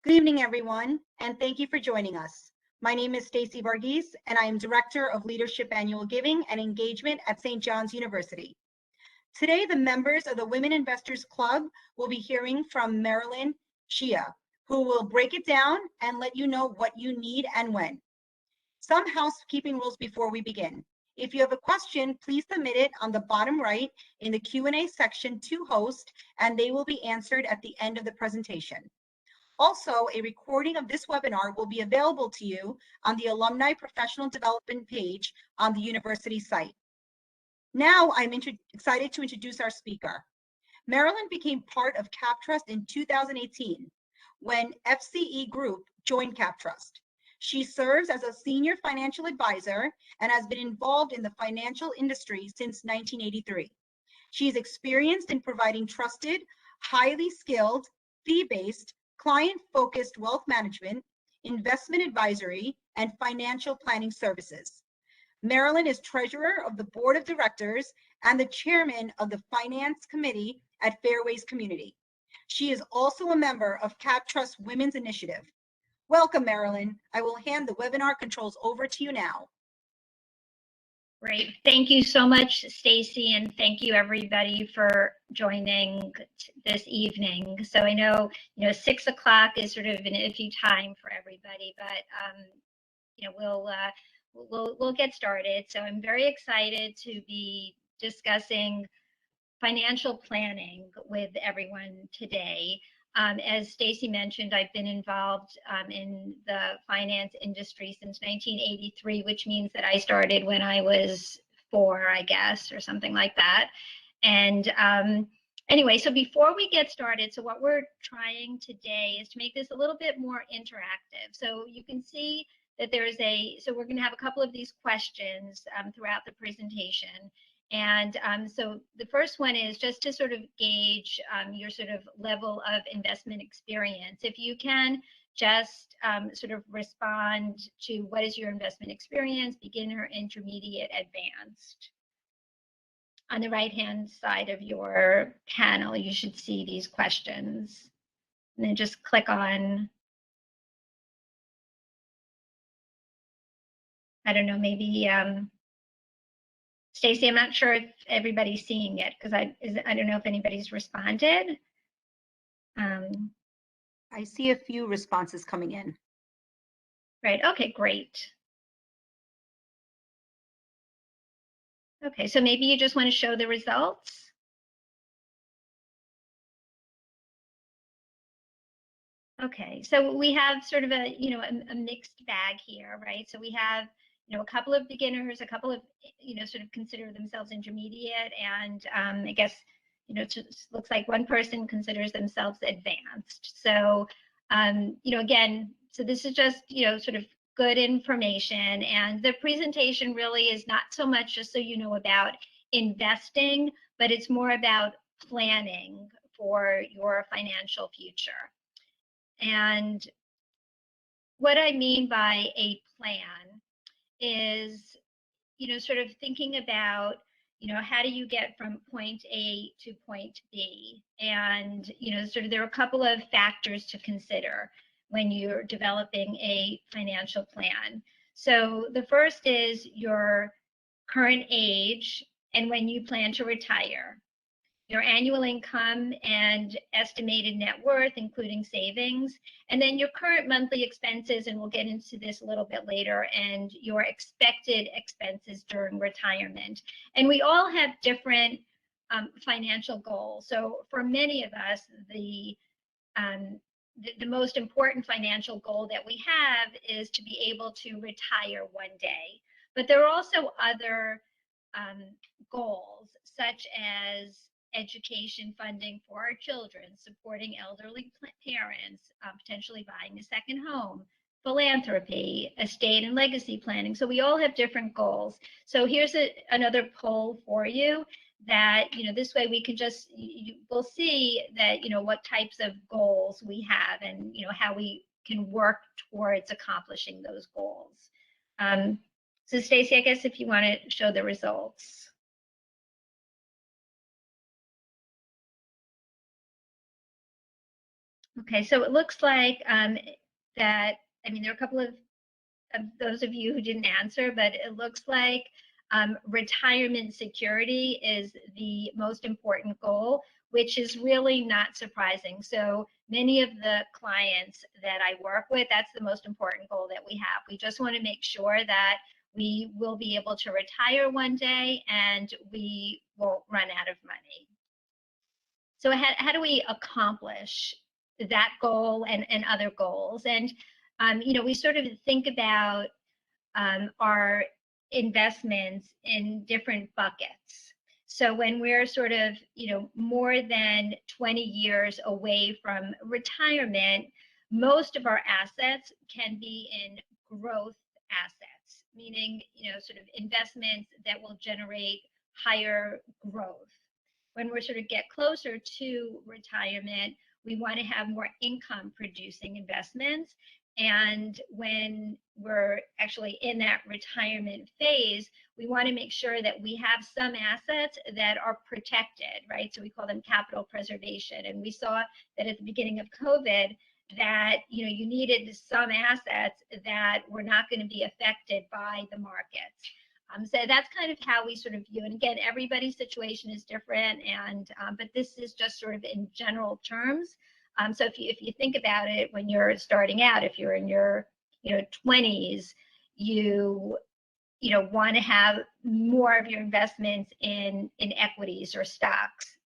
Good evening, everyone, and thank you for joining us. My name is Stacy Varghese, and I am Director of Leadership Annual Giving and Engagement at St. John's University. Today, the members of the Women Investors Club will be hearing from Marilyn Shia, who will break it down and let you know what you need and when. Some housekeeping rules before we begin. If you have a question, please submit it on the bottom right in the Q&A section to host, and they will be answered at the end of the presentation. Also, a recording of this webinar will be available to you on the Alumni Professional Development page on the university site. Now, I'm excited to introduce our speaker. Marilyn became part of CapTrust in 2018 when FCE Group joined CapTrust. She serves as a senior financial advisor and has been involved in the financial industry since 1983. She is experienced in providing trusted, highly skilled, fee-based, client-focused wealth management, investment advisory, and financial planning services. Marilyn is treasurer of the board of directors and the chairman of the finance committee at Fairways Community. She is also a member of CapTrust Women's Initiative. Welcome, Marilyn. I will hand the webinar controls over to you now. Great. Thank you so much, Stacy, and thank you everybody for joining this evening. So I know, 6 o'clock is sort of an iffy time for everybody, but we'll get started. So I'm very excited to be discussing financial planning with everyone today. As Stacy mentioned, I've been involved in the finance industry since 1983, which means that I started when I was 4, I guess, or something like that. And anyway, so before we get started, so what we're trying today is to make this a little bit more interactive. So you can see that so we're going to have a couple of these questions throughout the presentation. And so the first one is just to sort of gauge your sort of level of investment experience. If you can just sort of respond to what is your investment experience, beginner, intermediate, advanced. On the right-hand side of your panel, you should see these questions. And then just click on, I don't know, maybe, Stacy, I'm not sure if everybody's seeing it because I don't know if anybody's responded. I see a few responses coming in. Right. Okay, great. Okay, so maybe you just want to show the results. Okay, so we have sort of a mixed bag here, right? So we have a couple of beginners, a couple of sort of consider themselves intermediate, and I guess it just looks like one person considers themselves advanced. So again, so this is just sort of good information, and the presentation really is not so much just so you know about investing, but it's more about planning for your financial future. And what I mean by a plan is, sort of thinking about, how do you get from point A to point B? And, sort of there are a couple of factors to consider when you're developing a financial plan. So the first is your current age and when you plan to retire, your annual income and estimated net worth, including savings, and then your current monthly expenses, and we'll get into this a little bit later, and your expected expenses during retirement. And we all have different financial goals. So for many of us, the most important financial goal that we have is to be able to retire one day. But there are also other goals, such as education funding for our children, supporting elderly parents, potentially buying a second home, philanthropy, estate and legacy planning. So we all have different goals. So here's another poll for you that, this way we can just, we'll see that, what types of goals we have and, how we can work towards accomplishing those goals. So Stacy, I guess if you want to show the results. Okay, so it looks like that, I mean, there are a couple of those of you who didn't answer, but it looks like retirement security is the most important goal, which is really not surprising. So many of the clients that I work with, that's the most important goal that we have. We just want to make sure that we will be able to retire one day and we won't run out of money. So how do we accomplish that goal and other goals? And, we sort of think about our investments in different buckets. So when we're sort of, more than 20 years away from retirement, most of our assets can be in growth assets, meaning, sort of investments that will generate higher growth. When we sort of get closer to retirement, we want to have more income producing investments. And when we're actually in that retirement phase, we want to make sure that we have some assets that are protected, right? So we call them capital preservation. And we saw that at the beginning of COVID that, you needed some assets that were not going to be affected by the markets. So that's kind of how we sort of view. And again, everybody's situation is different, and but this is just sort of in general terms. So if you think about it, when you're starting out, if you're in your 20s, you want to have more of your investments in equities or stocks.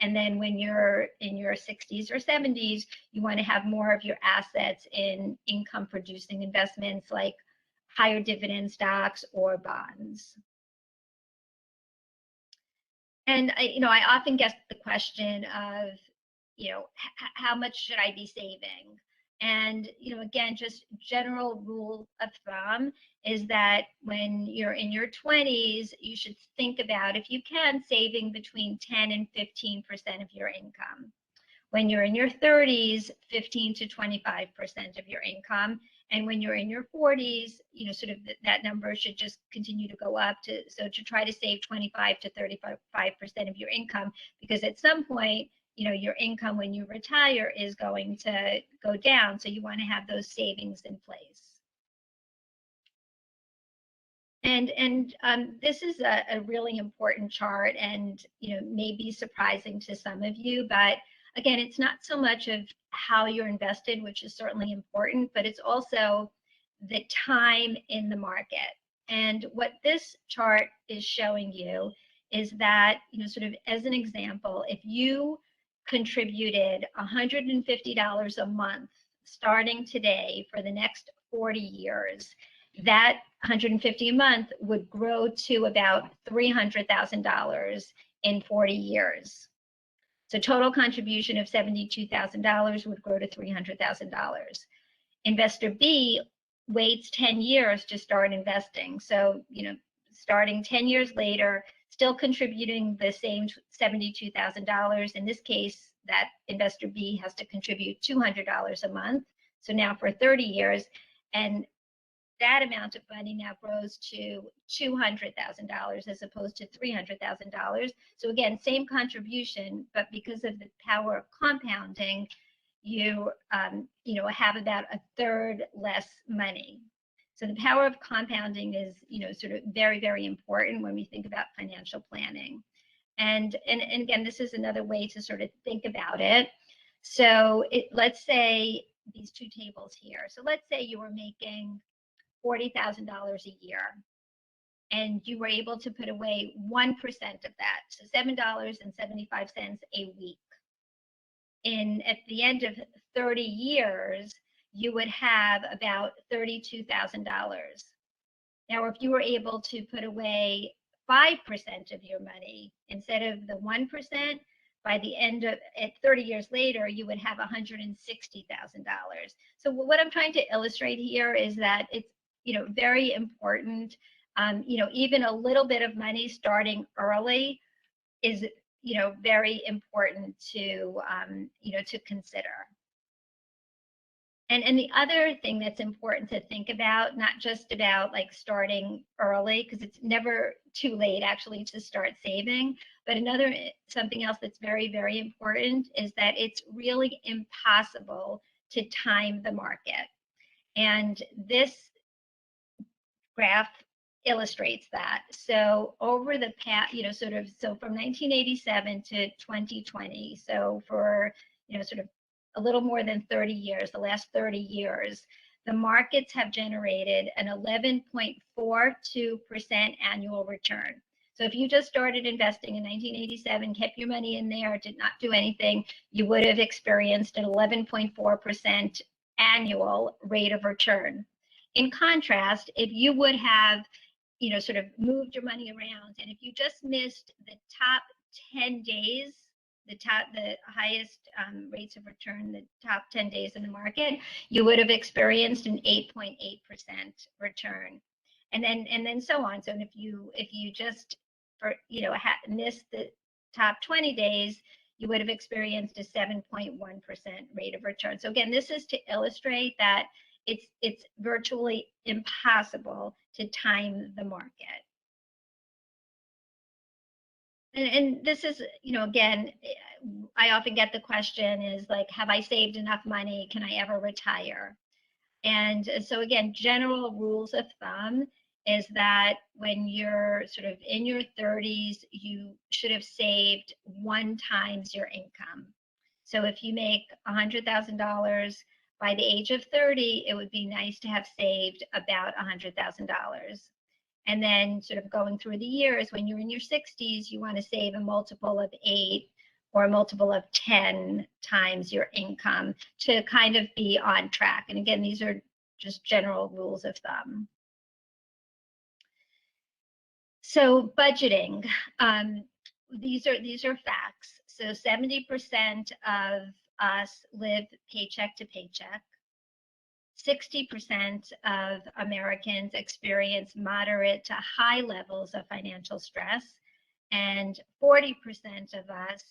And then when you're in your 60s or 70s, you want to have more of your assets in income producing investments like higher dividend stocks or bonds. And I often get the question of, how much should I be saving? And, again, just general rule of thumb is that when you're in your 20s, you should think about, if you can, saving between 10 and 15% of your income. When you're in your 30s, 15 to 25% of your income. And when you're in your 40s, sort of that number should just continue to go up to try to save 25 to 35% of your income, because at some point, your income when you retire is going to go down. So you want to have those savings in place. And this is a really important chart, and may be surprising to some of you, but again, it's not so much of how you're invested, which is certainly important, but it's also the time in the market. And what this chart is showing you is that, sort of as an example, if you contributed $150 a month starting today for the next 40 years, that $150 a month would grow to about $300,000 in 40 years. So total contribution of $72,000 would grow to $300,000. Investor B waits 10 years to start investing. So, starting 10 years later, still contributing the same $72,000. In this case, that investor B has to contribute $200 a month. So now for 30 years, and that amount of money now grows to $200,000 as opposed to $300,000. So again, same contribution, but because of the power of compounding, you have about a third less money. So the power of compounding is sort of very, very important when we think about financial planning. And again, this is another way to sort of think about it. So let's say these two tables here. So let's say you were making $40,000 a year, and you were able to put away 1% of that, so $7.75 a week. At the end of 30 years, you would have about $32,000. Now, if you were able to put away 5% of your money instead of the 1%, by the end of at 30 years later, you would have $160,000. So what I'm trying to illustrate here is that it's very important. Even a little bit of money starting early is very important to to consider. And the other thing that's important to think about, not just about like starting early, because it's never too late actually to start saving, but something else that's very, very important is that it's really impossible to time the market. And this graph illustrates that. So over the past, so from 1987 to 2020, so for, sort of a little more than 30 years, the last 30 years, the markets have generated an 11.42% annual return. So if you just started investing in 1987, kept your money in there, did not do anything, you would have experienced an 11.4% annual rate of return. In contrast, if you would have, sort of moved your money around, and if you just missed the top 10 days, the highest rates of return, the top 10 days in the market, you would have experienced an 8.8% return, and then so on. So if you just missed the top 20 days, you would have experienced a 7.1% rate of return. So again, this is to illustrate that it's virtually impossible to time the market. And this is, again, I often get the question is like, have I saved enough money? Can I ever retire? And so again, general rules of thumb is that when you're sort of in your 30s, you should have saved 1 times your income. So if you make $100,000, by the age of 30, it would be nice to have saved about $100,000. And then sort of going through the years, when you're in your 60s, you want to save a multiple of 8 or a multiple of 10 times your income to kind of be on track. And again, these are just general rules of thumb. So budgeting, these are facts. So 70% of us live paycheck to paycheck. 60% of Americans experience moderate to high levels of financial stress, and 40% of us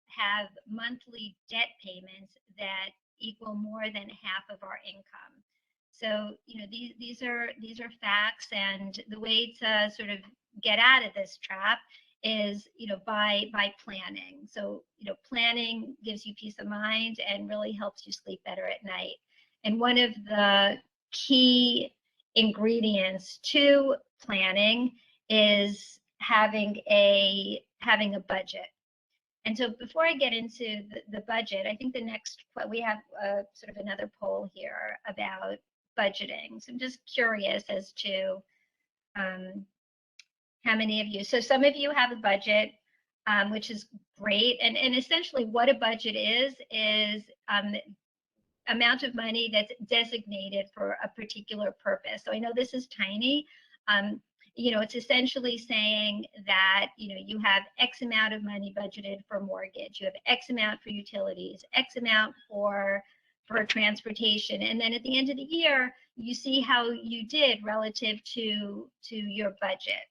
have monthly debt payments that equal more than half of our income. So, these are facts, and the way to sort of get out of this trap is, by planning. So, planning gives you peace of mind and really helps you sleep better at night. And one of the key ingredients to planning is having a budget. And so before I get into the budget, I think we have sort of another poll here about budgeting. So I'm just curious as to how many of you, so some of you have a budget, which is great. And essentially what a budget is amount of money that's designated for a particular purpose. So I know this is tiny. It's essentially saying that, you have X amount of money budgeted for mortgage, you have X amount for utilities, X amount for transportation. And then at the end of the year, you see how you did relative to your budget.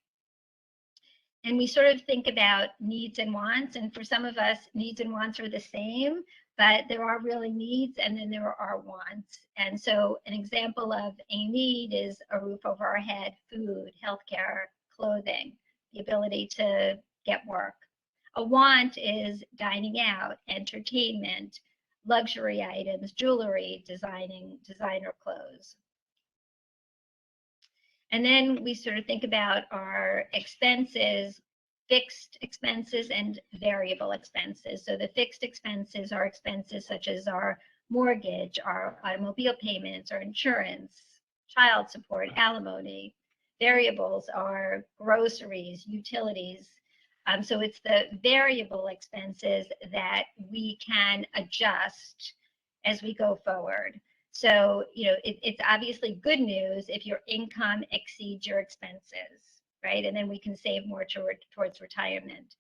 And we sort of think about needs and wants. And for some of us, needs and wants are the same, but there are really needs and then there are wants. And so an example of a need is a roof over our head, food, healthcare, clothing, the ability to get work. A want is dining out, entertainment, luxury items, jewelry, designer clothes. And then we sort of think about our expenses, fixed expenses and variable expenses. So the fixed expenses are expenses such as our mortgage, our automobile payments, our insurance, child support, alimony. Variables are groceries, utilities. So it's the variable expenses that we can adjust as we go forward. So, it's obviously good news if your income exceeds your expenses, right? And then we can save more towards retirement.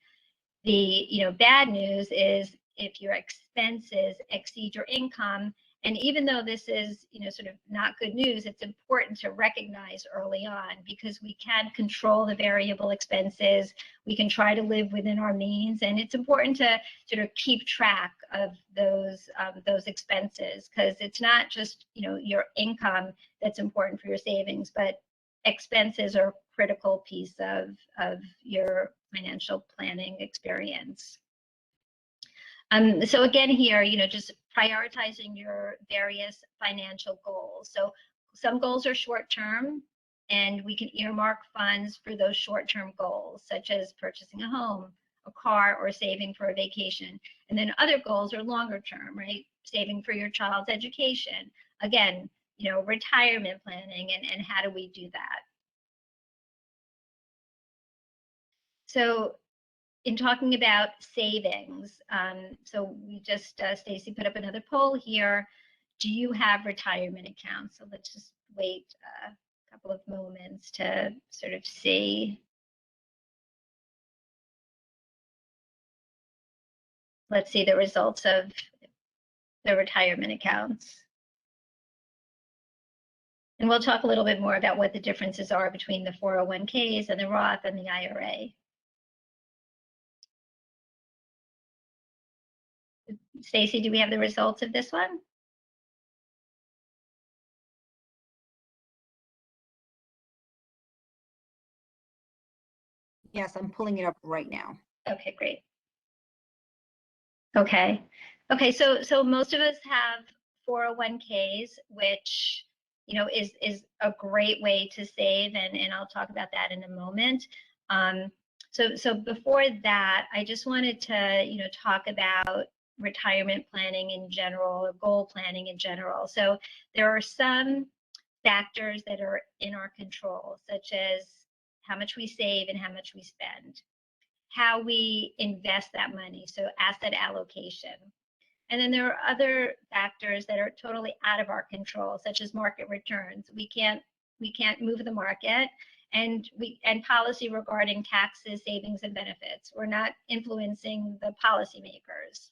The, bad news is if your expenses exceed your income. And even though this is, sort of not good news, it's important to recognize early on, because we can control the variable expenses. We can try to live within our means, and it's important to sort of keep track of those expenses, because it's not just, your income that's important for your savings, but expenses are a critical piece of your financial planning experience. So again here, just prioritizing your various financial goals. So some goals are short-term, and we can earmark funds for those short-term goals, such as purchasing a home, a car, or saving for a vacation. And then other goals are longer-term, right? Saving for your child's education. Again, retirement planning, and how do we do that? So in talking about savings, so we just, Stacy put up another poll here. Do you have retirement accounts? So let's just wait a couple of moments to sort of see. Let's see the results of the retirement accounts. And we'll talk a little bit more about what the differences are between the 401ks and the Roth and the IRA. Stacy, do we have the results of this one? Yes, I'm pulling it up right now. Okay, great. Okay. So most of us have 401ks, which is a great way to save, and I'll talk about that in a moment. So before that, I just wanted to talk about retirement planning in general, or goal planning in general. So there are some factors that are in our control, such as how much we save and how much we spend, how we invest that money, so asset allocation. And then there are other factors that are totally out of our control, such as market returns. We can't move the market, and policy regarding taxes, savings, and benefits. We're not influencing the policymakers.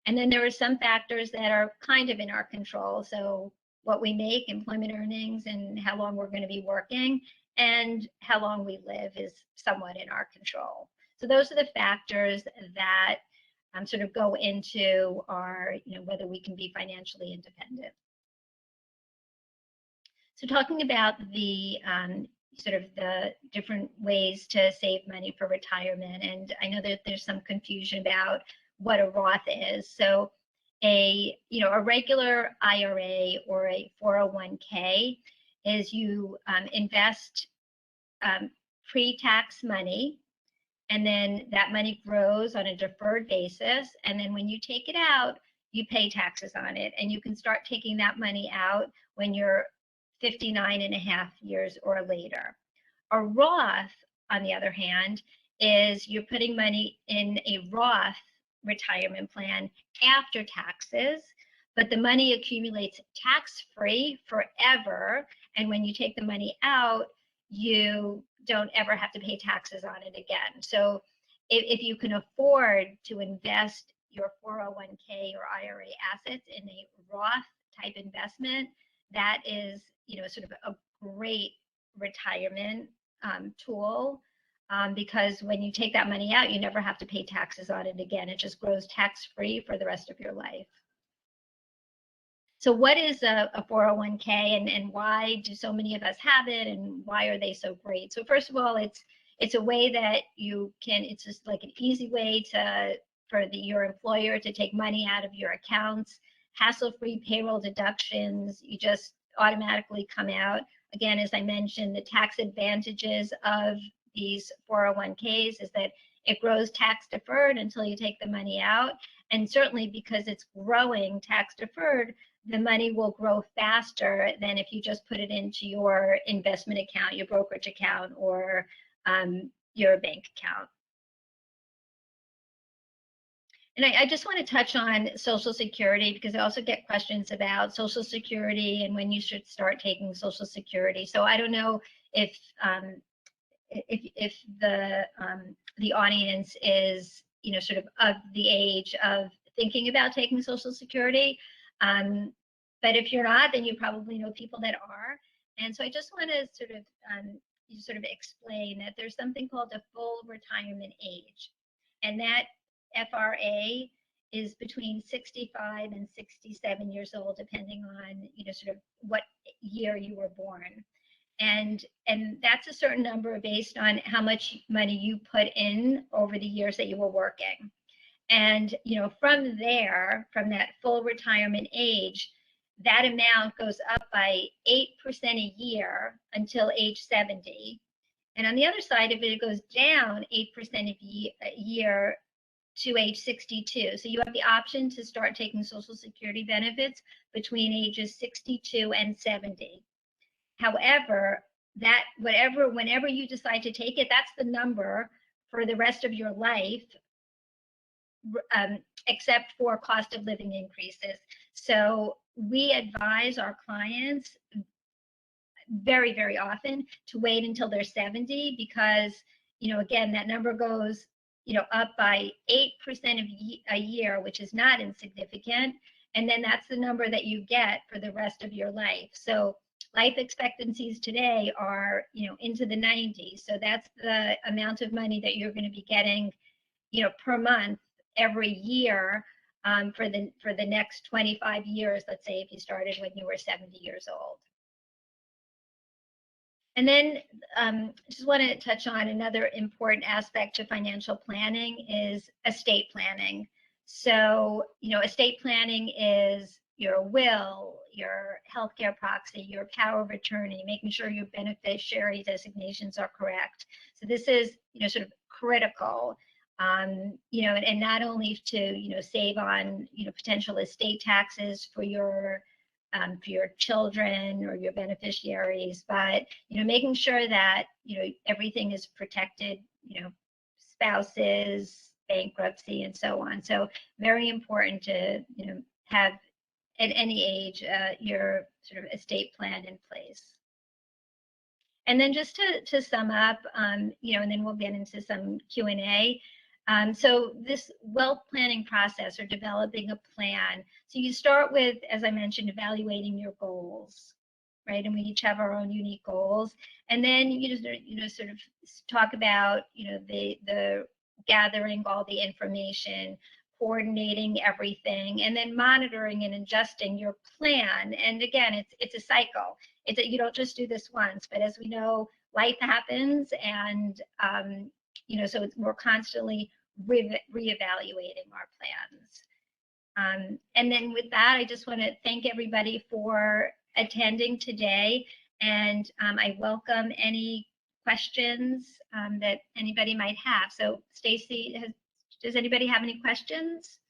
And then there are some factors that are kind of in our control. So what we make, employment earnings, and how long we're going to be working, and how long we live is somewhat in our control. So those are the factors that sort of go into our, whether we can be financially independent. So talking about the sort of the different ways to save money for retirement, and I know that there's some confusion about what a Roth is. So a regular IRA or a 401k is you invest pre-tax money, and then that money grows on a deferred basis, and then when you take it out, you pay taxes on it, and you can start taking that money out when you're 59.5 years or later. A Roth, on the other hand, is you're putting money in a Roth retirement plan after taxes, but the money accumulates tax-free forever, and when you take the money out, you don't ever have to pay taxes on it again. So if you can afford to invest your 401k or IRA assets in a Roth type investment, that is, sort of a great retirement tool, because when you take that money out, you never have to pay taxes on it again. It just grows tax-free for the rest of your life. So what is a 401k, and why do so many of us have it, and why are they so great? So first of all, it's a way that it's just like an easy way for your employer to take money out of your accounts, hassle-free payroll deductions. You just automatically come out. Again, as I mentioned, the tax advantages of these 401ks is that it grows tax deferred until you take the money out. And certainly because it's growing tax deferred, the money will grow faster than if you just put it into your investment account, your brokerage account, or your bank account. And I just want to touch on Social Security, because I also get questions about Social Security and when you should start taking Social Security. So I don't know if the audience is sort of the age of thinking about taking Social Security. But if you're not, then you probably know people that are. And so I just want to sort of explain that there's something called a full retirement age, and that FRA is between 65 and 67 years old, depending on sort of what year you were born. And that's a certain number based on how much money you put in over the years that you were working. And from there, from that full retirement age, that amount goes up by 8% a year until age 70. And on the other side of it, it goes down 8% a year to age 62. So you have the option to start taking Social Security benefits between ages 62 and 70. However, whenever you decide to take it, that's the number for the rest of your life, except for cost of living increases. So we advise our clients very, very often to wait until they're 70, because, again, that number goes, up by 8% a year, which is not insignificant. And then that's the number that you get for the rest of your life. So life expectancies today are, into the 90s. So that's the amount of money that you're going to be getting, per month every year for the next 25 years, let's say, if you started when you were 70 years old. And then just want to touch on another important aspect to financial planning is estate planning. So, estate planning is your will, your healthcare proxy, your power of attorney, making sure your beneficiary designations are correct. So this is, sort of critical, and not only to, save on, potential estate taxes for your children or your beneficiaries, but making sure that everything is protected, spouses, bankruptcy, and so on. So very important to have at any age your sort of estate plan in place. And then just to sum up, and then we'll get into some Q&A. So this wealth planning process, or developing a plan. So you start with, as I mentioned, evaluating your goals, right? And we each have our own unique goals. And then you just, sort of talk about, the gathering all the information, coordinating everything, and then monitoring and adjusting your plan. And again, it's a cycle. You don't just do this once, but as we know, life happens, and so we're constantly reevaluating our plans. And then with that, I just want to thank everybody for attending today, and I welcome any questions that anybody might have. So Stacy, does anybody have any questions?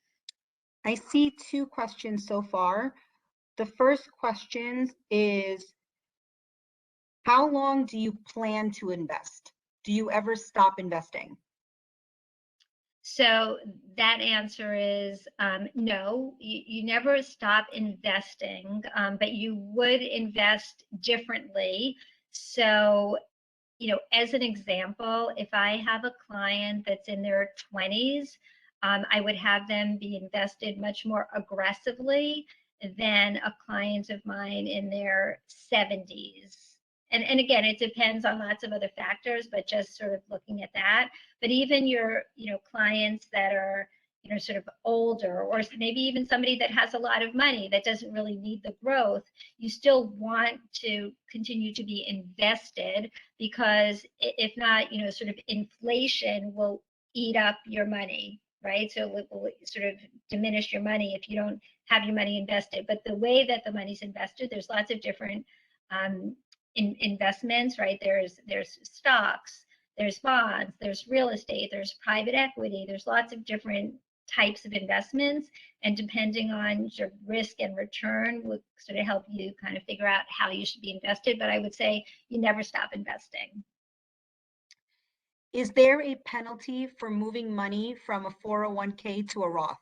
I see two questions so far. The first question is, how long do you plan to invest? Do you ever stop investing? So that answer is no, you never stop investing, but you would invest differently. So, as an example, if I have a client that's in their 20s, I would have them be invested much more aggressively than a client of mine in their 70s. And again, it depends on lots of other factors, but just sort of looking at that. But even your, clients that are, sort of older, or maybe even somebody that has a lot of money that doesn't really need the growth, you still want to continue to be invested, because if not, sort of inflation will eat up your money, right? So it will sort of diminish your money if you don't have your money invested. But the way that the money's invested, there's lots of different investments, right? There's stocks, there's bonds, there's real estate, there's private equity, there's lots of different types of investments, and depending on your risk and return will sort of help you kind of figure out how you should be invested. But I would say you never stop investing. Is there a penalty for moving money from a 401k to a Roth?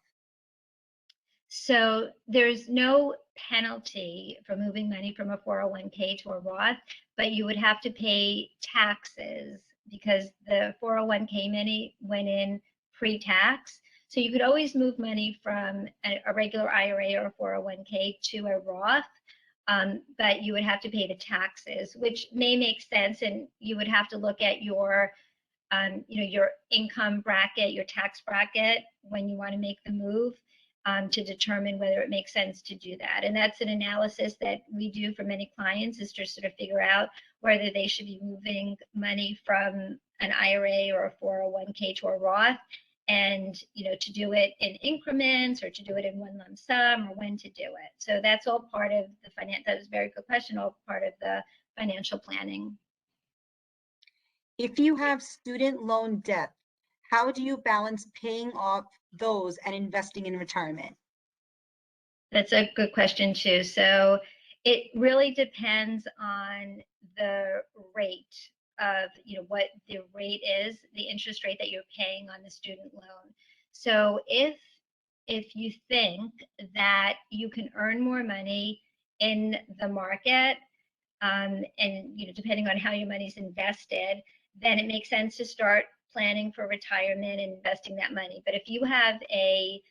So there's no penalty for moving money from a 401k to a Roth, but you would have to pay taxes, because the 401k money went in pre-tax. So you could always move money from a regular IRA or a 401k to a Roth, but you would have to pay the taxes, which may make sense. And you would have to look at your your income bracket, your tax bracket when you want to make the move, to determine whether it makes sense to do that. And that's an analysis that we do for many clients, is to sort of figure out whether they should be moving money from an IRA or a 401k to a Roth, and to do it in increments or to do it in one lump sum, or when to do it. So that's all part of the that was a very good question, all part of the financial planning. If you have student loan debt, how do you balance paying off those and investing in retirement? That's a good question too. So it really depends on the rate of, what the rate is, the interest rate that you're paying on the student loan. So if you think that you can earn more money in the market, and depending on how your money's invested, then it makes sense to start planning for retirement and investing that money. But if you have a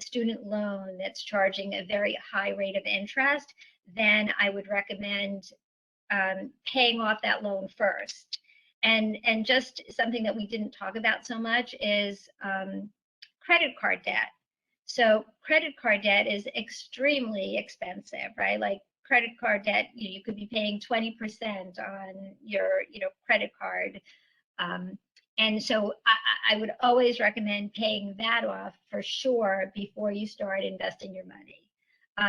student loan that's charging a very high rate of interest, then I would recommend paying off that loan first. And just something that we didn't talk about so much is credit card debt. So credit card debt is extremely expensive, right? Like credit card debt, you could be paying 20% on your, credit card. And so I would always recommend paying that off for sure before you start investing your money.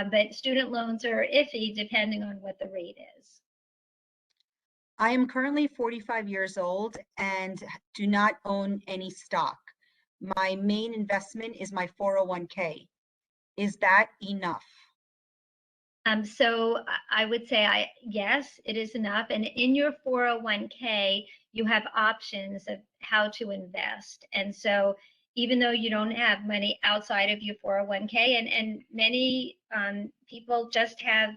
But student loans are iffy depending on what the rate is. I am currently 45 years old and do not own any stock. My main investment is my 401k. Is that enough? So I would say yes, it is enough. And in your 401k, you have options of how to invest. And so even though you don't have money outside of your 401k, and many people just have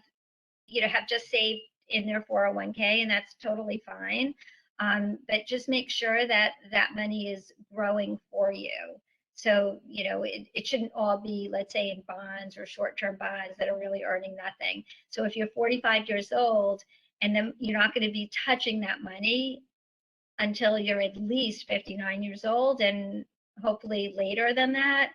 just saved in their 401k, and that's totally fine. But just make sure that that money is growing for you. So, it shouldn't all be, let's say, in bonds or short-term bonds that are really earning nothing. So if you're 45 years old and then you're not going to be touching that money until you're at least 59 years old, and hopefully later than that.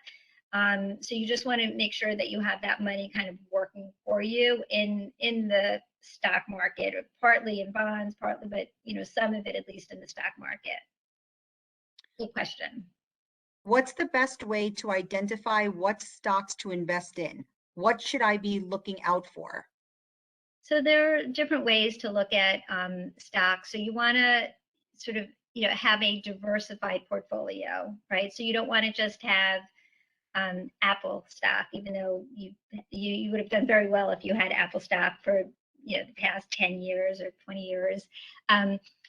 So you just want to make sure that you have that money kind of working for you in the stock market, or partly in bonds, partly, but some of it at least in the stock market. Good question. What's the best way to identify what stocks to invest in? What should I be looking out for? So there are different ways to look at stocks. So you want to sort of have a diversified portfolio, right? So you don't want to just have Apple stock, even though you would have done very well if you had Apple stock for the past 10 years or 20 years.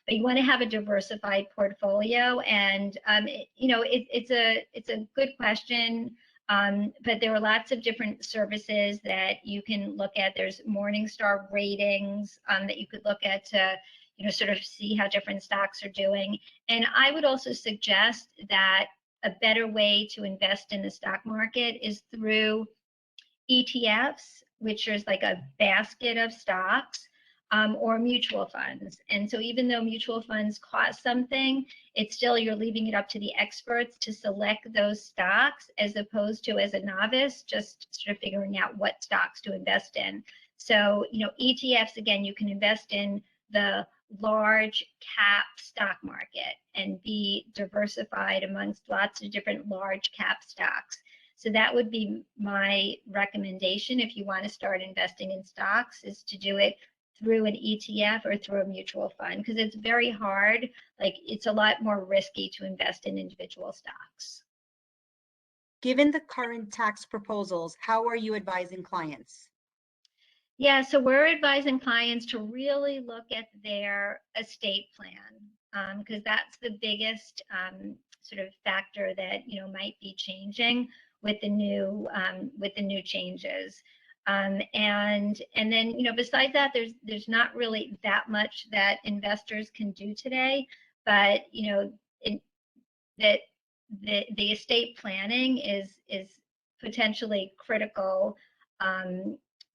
But you want to have a diversified portfolio, and it's a good question. But there are lots of different services that you can look at. There's Morningstar ratings that you could look at to sort of see how different stocks are doing. And I would also suggest that a better way to invest in the stock market is through ETFs, which is like a basket of stocks, or mutual funds. And so even though mutual funds cost something, it's still, you're leaving it up to the experts to select those stocks, as opposed to, as a novice, just sort of figuring out what stocks to invest in. So, ETFs, again, you can invest in the large cap stock market and be diversified amongst lots of different large cap stocks. So that would be my recommendation if you want to start investing in stocks, is to do it through an ETF or through a mutual fund, because it's very hard. Like, it's a lot more risky to invest in individual stocks. Given the current tax proposals, how are you advising clients? Yeah, so we're advising clients to really look at their estate plan, because that's the biggest sort of factor that might be changing with the new changes. And then besides that, there's not really that much that investors can do today, but that the estate planning is potentially critical.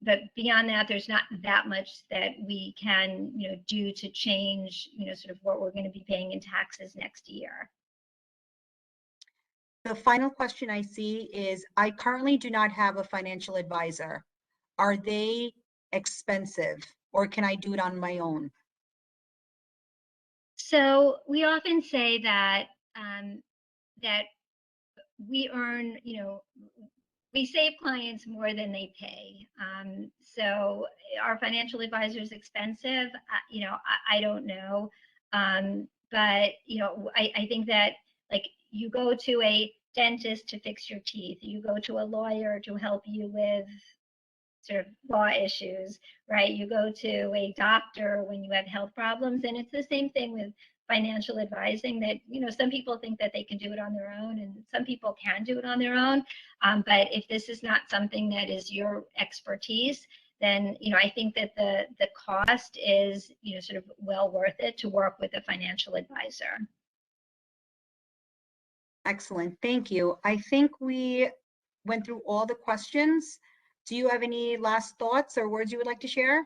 But beyond that, there's not that much that we can, do to change, sort of what we're going to be paying in taxes next year. The final question I see is, I currently do not have a financial advisor. Are they expensive, or can I do it on my own? So we often say that that we earn, we save clients more than they pay. So our financial advisor is expensive. I don't know. But, I think that, like, you go to a dentist to fix your teeth, you go to a lawyer to help you with sort of law issues, right? You go to a doctor when you have health problems, and it's the same thing with financial advising, that some people think that they can do it on their own, and some people can do it on their own. But if this is not something that is your expertise, then I think that the cost is sort of well worth it to work with a financial advisor. Excellent, thank you. I think we went through all the questions. Do you have any last thoughts or words you would like to share?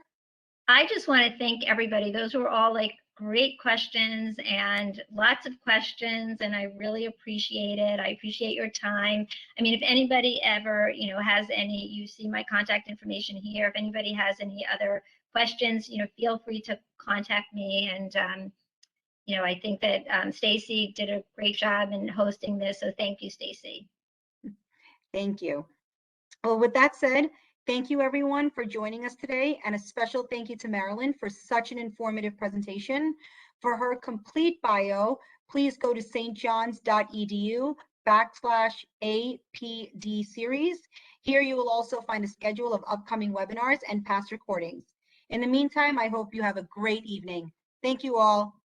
I just want to thank everybody. Those were all like great questions, and lots of questions, and I really appreciate it. I appreciate your time. I mean, if anybody ever, has any, you see my contact information here. If anybody has any other questions, feel free to contact me. And, I think that Stacy did a great job in hosting this. So thank you, Stacy. Thank you. Well, with that said, thank you everyone for joining us today, and a special thank you to Marilyn for such an informative presentation. For her complete bio, please go to stjohns.edu/APD series. Here you will also find a schedule of upcoming webinars and past recordings. In the meantime, I hope you have a great evening. Thank you all.